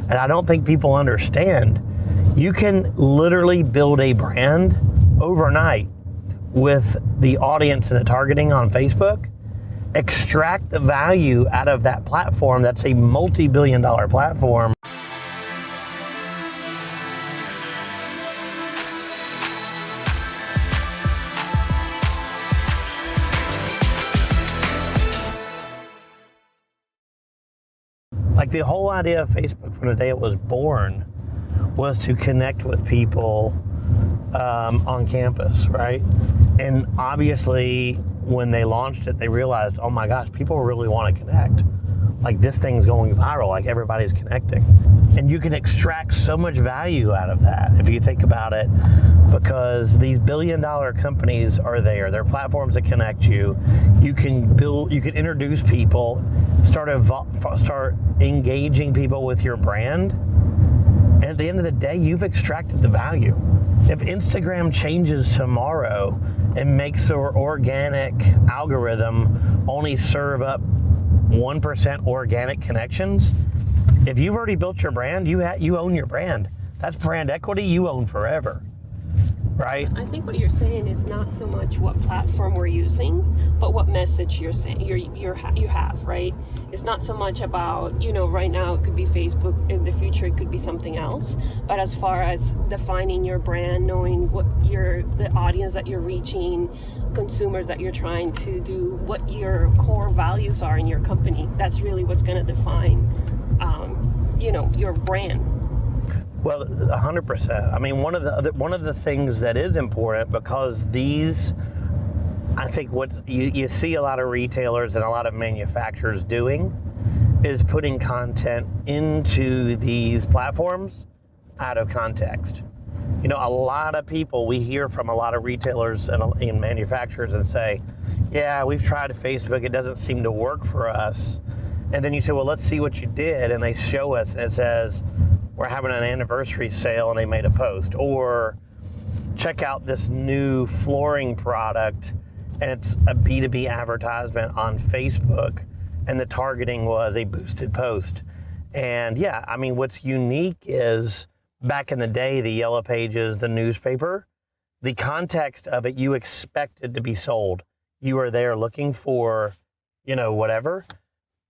And I don't think people understand. You can literally build a brand overnight with the audience and the targeting on Facebook, extract the value out of that platform that's a multi-billion-dollar platform. Like the whole idea of Facebook from the day it was born was to connect with people on campus, right? And obviously when they launched it, they realized, oh my gosh, people really want to connect. Like this thing's going viral, like everybody's connecting. And you can extract so much value out of that if you think about it, because these billion-dollar companies are there. They're platforms that connect you. You can build, you can introduce people, start engaging people with your brand. And at the end of the day, you've extracted the value. If Instagram changes tomorrow and makes their organic algorithm only serve up 1% organic connections, if you've already built your brand, you own your brand. That's brand equity you own forever, right? I think what you're saying is not so much what platform we're using, but what message you're saying you have, right? It's not so much about, right now it could be Facebook, in the future it could be something else. But as far as defining your brand, knowing what the audience that you're reaching, consumers that you're trying to do, what your core values are in your company, that's really what's going to define, your brand. Well, 100%. I mean, one of the things that is important, because I think what you see a lot of retailers and a lot of manufacturers doing is putting content into these platforms out of context. A lot of people, we hear from a lot of retailers and manufacturers and say, yeah, we've tried Facebook, it doesn't seem to work for us. And then you say, well, let's see what you did. And they show us, and it says, we're having an anniversary sale, and they made a post. Or check out this new flooring product, and it's a B2B advertisement on Facebook, and the targeting was a boosted post. And yeah, I mean, what's unique is back in the day, the Yellow Pages, the newspaper, the context of it, you expected to be sold. You were there looking for, whatever.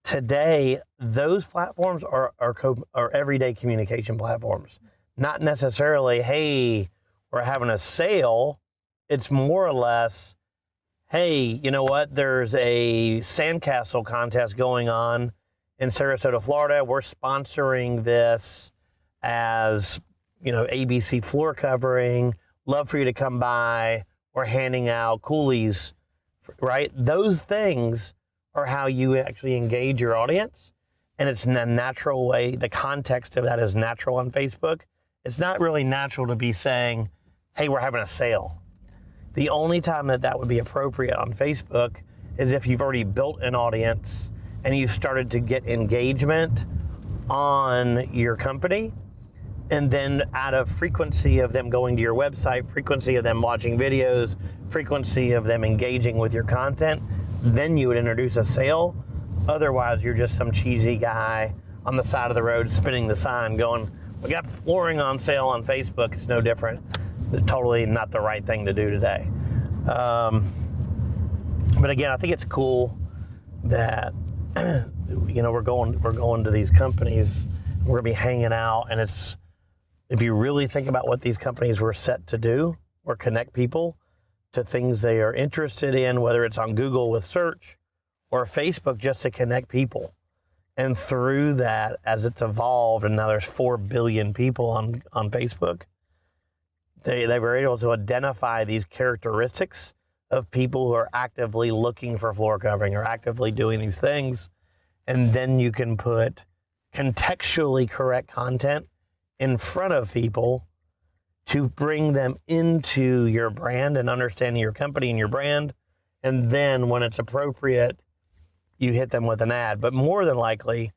Today, those platforms are everyday communication platforms. Not necessarily, hey, we're having a sale. It's more or less, hey, you know what? There's a sandcastle contest going on in Sarasota, Florida. We're sponsoring this as, ABC floor covering. Love for you to come by. We're handing out coolies, right? Those things are how you actually engage your audience. And it's in a natural way. The context of that is natural on Facebook. It's not really natural to be saying, hey, we're having a sale. The only time that would be appropriate on Facebook is if you've already built an audience and you've started to get engagement on your company. And then out of frequency of them going to your website, frequency of them watching videos, frequency of them engaging with your content, then you would introduce a sale. Otherwise, you're just some cheesy guy on the side of the road spinning the sign going, we got flooring on sale on Facebook. It's no different. It's totally not the right thing to do today. But again, I think it's cool that, we're going to these companies. We're going to be hanging out. And if you really think about what these companies were set to do, or connect people to things they are interested in, whether it's on Google with search or Facebook, just to connect people. And through that, as it's evolved, and now there's 4 billion people on Facebook, they were able to identify these characteristics of people who are actively looking for floor covering or actively doing these things. And then you can put contextually correct content in front of people to bring them into your brand and understanding your company and your brand. And then when it's appropriate, you hit them with an ad. But more than likely,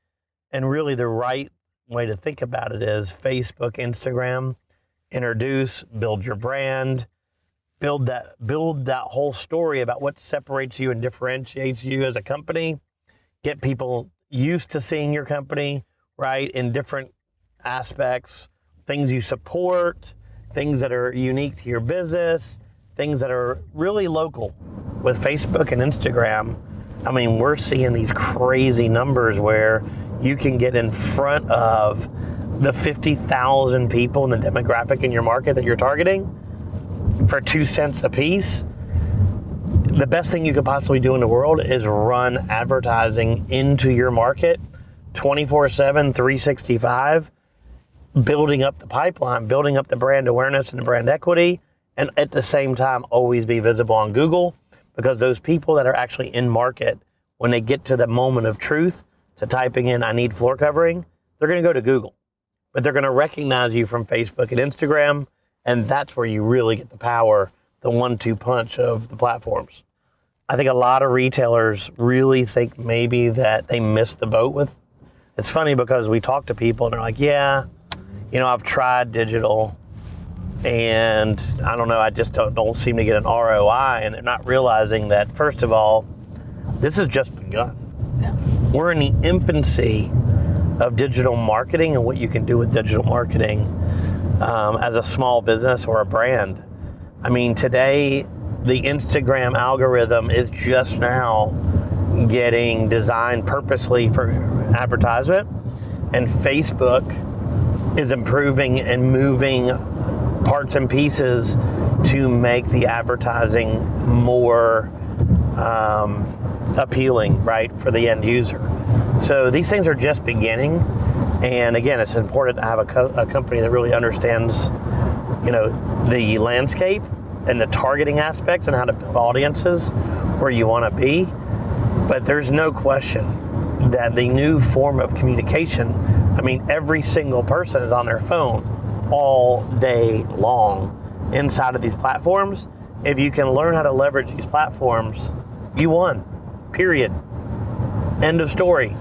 and really the right way to think about it is Facebook, Instagram, introduce, build your brand, build that whole story about what separates you and differentiates you as a company, get people used to seeing your company, right, in different aspects, things you support, things that are unique to your business, things that are really local. With Facebook and Instagram, I mean, we're seeing these crazy numbers where you can get in front of the 50,000 people in the demographic in your market that you're targeting for 2 cents a piece. The best thing you could possibly do in the world is run advertising into your market 24/7, 365, building up the pipeline, building up the brand awareness and the brand equity, and at the same time always be visible on Google, because those people that are actually in market, when they get to the moment of truth to typing in "I need floor covering," they're going to go to Google, but they're going to recognize you from Facebook and Instagram, and that's where you really get the power, the 1-2 punch of the platforms. I think a lot of retailers really think maybe that they missed the boat with. It's funny because we talk to people and they're like, yeah, I've tried digital and I don't know, I just don't seem to get an ROI, and they're not realizing that, first of all, this has just begun. Yeah. We're in the infancy of digital marketing and what you can do with digital marketing as a small business or a brand. I mean, today, the Instagram algorithm is just now getting designed purposely for advertisement, and Facebook is improving and moving parts and pieces to make the advertising more appealing, right, for the end user. So these things are just beginning, and again, it's important to have a company that really understands, the landscape and the targeting aspects and how to build audiences where you want to be. But there's no question that the new form of communication, I mean, every single person is on their phone all day long inside of these platforms. If you can learn how to leverage these platforms, you won. Period. End of story.